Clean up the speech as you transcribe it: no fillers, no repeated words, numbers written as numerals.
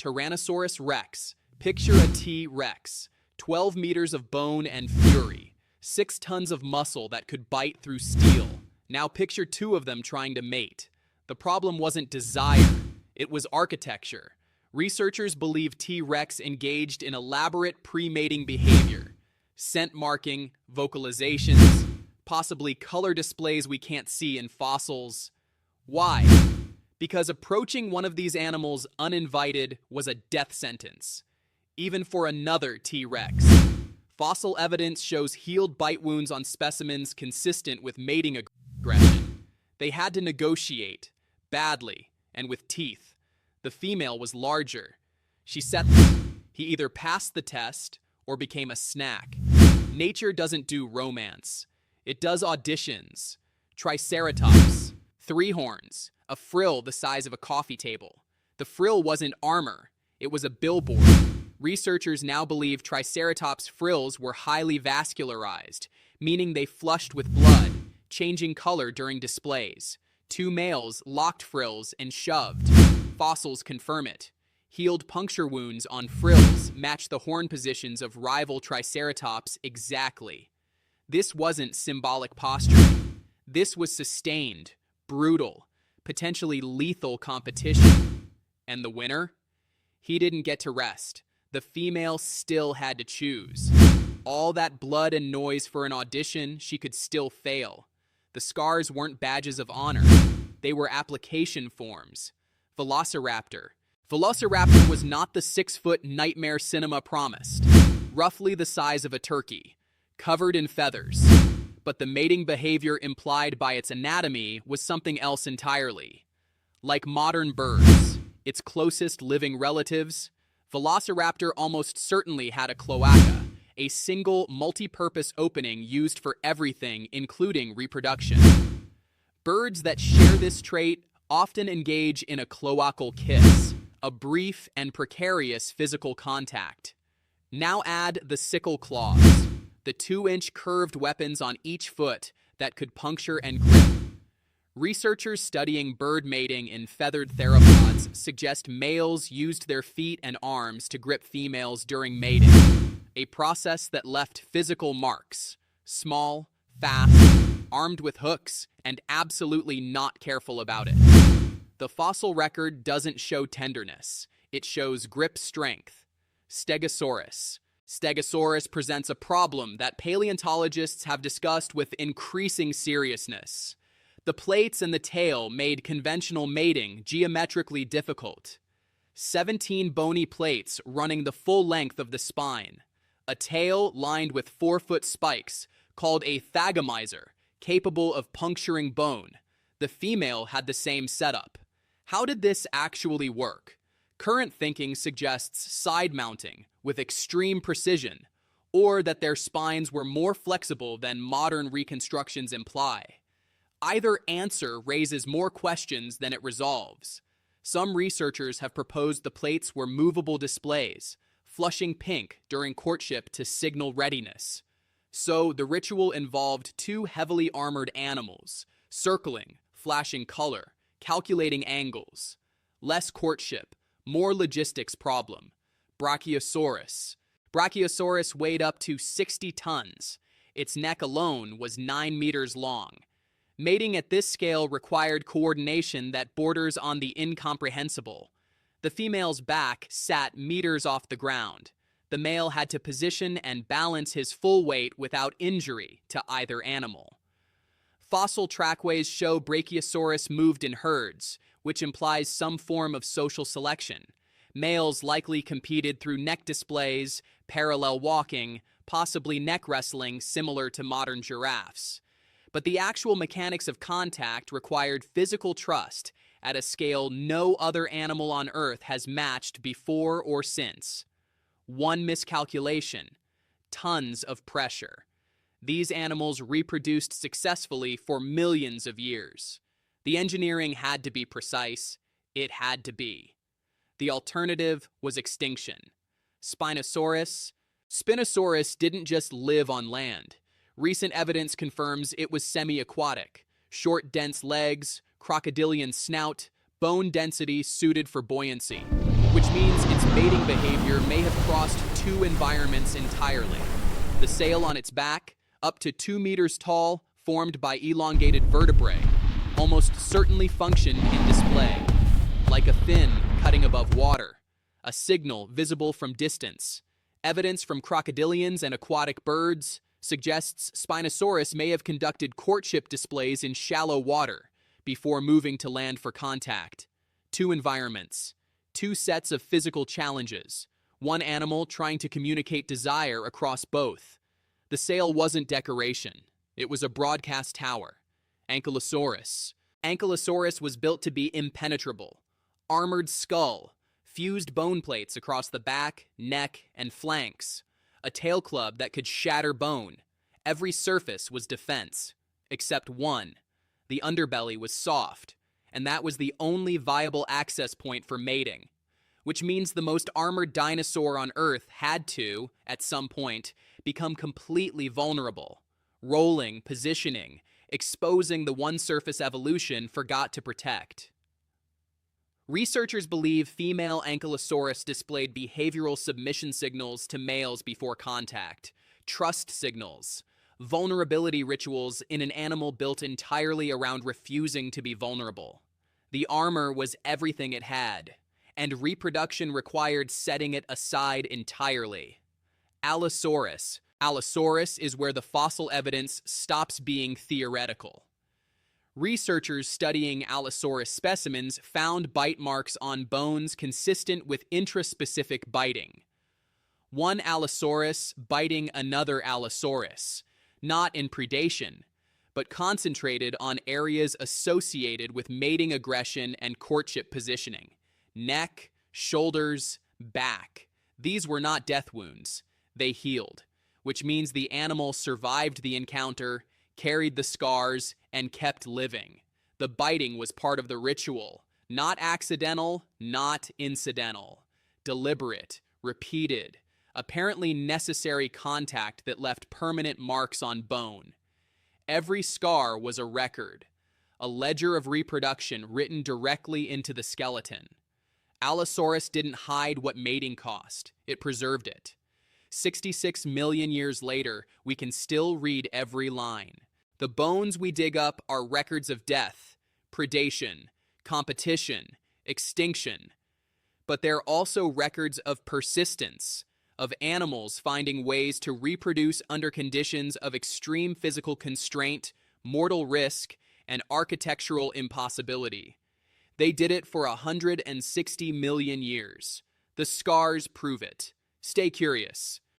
Tyrannosaurus rex. Picture a T-Rex. 12 meters of bone and fury. 6 tons of muscle that could bite through steel. Now picture 2 of them trying to mate. The problem wasn't desire, it was architecture. Researchers believe T-Rex engaged in elaborate pre-mating behavior. Scent marking, vocalizations, possibly color displays we can't see in fossils. Why? Because approaching one of these animals uninvited was a death sentence, even for another T-Rex. Fossil evidence shows healed bite wounds on specimens consistent with mating aggression. They had to negotiate, badly, and with teeth. The female was larger. She set them. He either passed the test or became a snack. Nature doesn't do romance. It does auditions. Triceratops, 3 horns, a frill the size of a coffee table. The frill wasn't armor, it was a billboard. Researchers now believe Triceratops' frills were highly vascularized, meaning they flushed with blood, changing color during displays. 2 males locked frills and shoved. Fossils confirm it. Healed puncture wounds on frills match the horn positions of rival Triceratops exactly. This wasn't symbolic posturing. This was sustained, brutal, potentially lethal competition. And the winner? He didn't get to rest. The female still had to choose. All that blood and noise for an audition, she could still fail. The scars weren't badges of honor. They were application forms. Velociraptor. Velociraptor was not the 6-foot nightmare cinema promised. Roughly the size of a turkey, covered in feathers. But the mating behavior implied by its anatomy was something else entirely. Like modern birds, its closest living relatives, Velociraptor almost certainly had a cloaca, a single multi-purpose opening used for everything, including reproduction. Birds that share this trait often engage in a cloacal kiss, a brief and precarious physical contact. Now add the sickle claws, the 2-inch curved weapons on each foot that could puncture and grip. Researchers studying bird mating in feathered theropods suggest males used their feet and arms to grip females during mating, a process that left physical marks, small, fast, armed with hooks, and absolutely not careful about it. The fossil record doesn't show tenderness, it shows grip strength. Stegosaurus. Stegosaurus presents a problem that paleontologists have discussed with increasing seriousness. The plates and the tail made conventional mating geometrically difficult. 17 bony plates running the full length of the spine. A tail lined with 4-foot spikes called a thagomizer, capable of puncturing bone. The female had the same setup. How did this actually work? Current thinking suggests side mounting with extreme precision, or that their spines were more flexible than modern reconstructions imply. Either answer raises more questions than it resolves. Some researchers have proposed the plates were movable displays, flushing pink during courtship to signal readiness. So the ritual involved 2 heavily armored animals, circling, flashing color, calculating angles. Less courtship, more logistics problem. Brachiosaurus. Brachiosaurus weighed up to 60 tons. Its neck alone was 9 meters long. Mating at this scale required coordination that borders on the incomprehensible. The female's back sat meters off the ground. The male had to position and balance his full weight without injury to either animal. Fossil trackways show Brachiosaurus moved in herds, which implies some form of social selection. Males likely competed through neck displays, parallel walking, possibly neck wrestling similar to modern giraffes. But the actual mechanics of contact required physical trust at a scale no other animal on Earth has matched before or since. One miscalculation, tons of pressure. These animals reproduced successfully for millions of years. The engineering had to be precise. It had to be. The alternative was extinction. Spinosaurus? Spinosaurus didn't just live on land. Recent evidence confirms it was semi-aquatic. Short, dense legs, crocodilian snout, bone density suited for buoyancy. which means its mating behavior may have crossed two environments entirely. The sail on its back, up to 2 meters tall, formed by elongated vertebrae, almost certainly functioned in display, like a fin cutting above water, a signal visible from distance. Evidence from crocodilians and aquatic birds suggests Spinosaurus may have conducted courtship displays in shallow water before moving to land for contact. Two environments, two sets of physical challenges, one animal trying to communicate desire across both. The sail wasn't decoration. It was a broadcast tower. Ankylosaurus. Ankylosaurus was built to be impenetrable. Armored skull, fused bone plates across the back, neck, and flanks. A tail club that could shatter bone. Every surface was defense, except one. The underbelly was soft, and that was the only viable access point for mating, which means the most armored dinosaur on Earth had to, at some point, become completely vulnerable, rolling, positioning, exposing the one surface evolution forgot to protect. Researchers believe female Ankylosaurus displayed behavioral submission signals to males before contact, trust signals, vulnerability rituals in an animal built entirely around refusing to be vulnerable. The armor was everything it had, and reproduction required setting it aside entirely. Allosaurus. Allosaurus is where the fossil evidence stops being theoretical. Researchers studying Allosaurus specimens found bite marks on bones consistent with intraspecific biting. One Allosaurus biting another Allosaurus, not in predation, but concentrated on areas associated with mating aggression and courtship positioning. Neck, shoulders, back. These were not death wounds. They healed, which means the animal survived the encounter, carried the scars, and kept living. The biting was part of the ritual, not accidental, not incidental. Deliberate, repeated, apparently necessary contact that left permanent marks on bone. Every scar was a record, a ledger of reproduction written directly into the skeleton. Allosaurus didn't hide what mating cost, it preserved it. 66 million years later, we can still read every line. The bones we dig up are records of death, predation, competition, extinction. But they're also records of persistence, of animals finding ways to reproduce under conditions of extreme physical constraint, mortal risk, and architectural impossibility. They did it for 160 million years. The scars prove it. Stay curious.